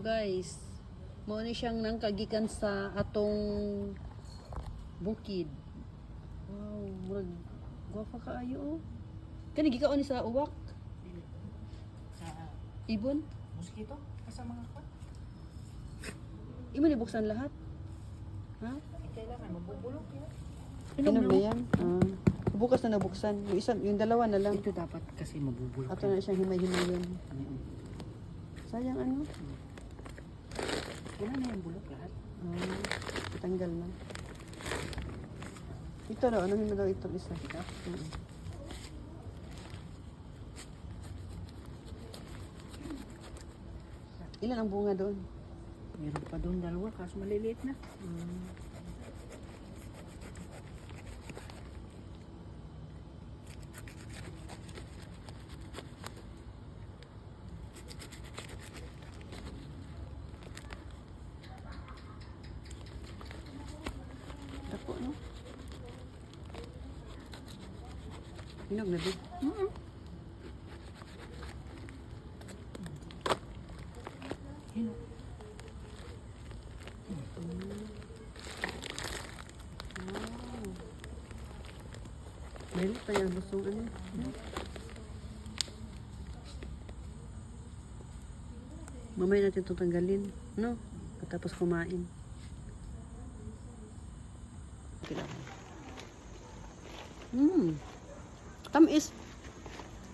guys. Mao ni siyang nang kagikan sa atong bukid. Wow, murag gwapa kaayo oh. Kani gikaon ni sa uwak. Sa Ibon. mosquito sa mga kwan. Imo ni buksan lahat. Ha? Kailangan mabubulok yun. Ano ba yan? Bukas na nabuksan. Yung isa, yung dalawa na lang. Ito dapat kasi mabubulok. Ato na siyang himay-himayin. Sayang ano? Wala na yung bulok lahat. Tanggal na. Ito daw, anuhin mo daw itong isa. Ito? Ilan ang bunga doon? Meron pa doon dalawa kaso maliliit na. Dako, no? Hinog na din. Yun. Meron tayo busong ano. Mamaya natin itong tanggalin. No? Tapos kumain. Okay lang. Tamis.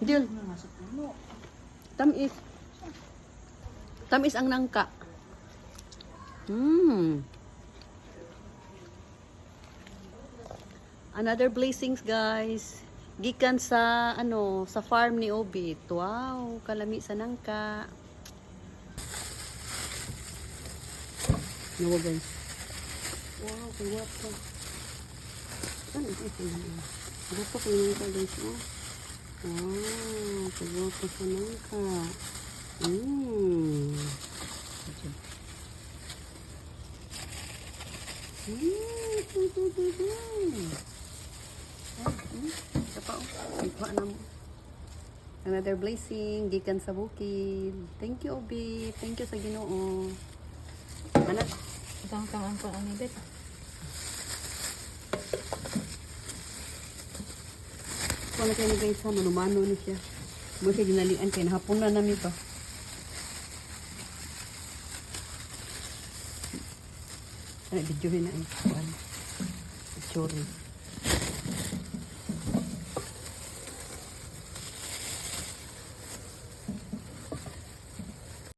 Deal. Nasa puno. Tamis. Tamis ang nangka. Another blessings guys. Gikan sa ano, sa farm ni Obit. Wow, kalami sa nangka. Nawa guys. Wow, kagwapa. Ano ito? Kagwapa ko yung nangka guys. Oh. Wow, kagwapa sa nangka. Another blessing gikan sa bukid. Thank you Obi, thank you sa Ginoo. Anak, Tang-tang ang paano bet. kung na kayo guys ha, manumano ni siya. Mo siya ginalian kay nahapon na namin pa. Ay, video na ay. Sorry.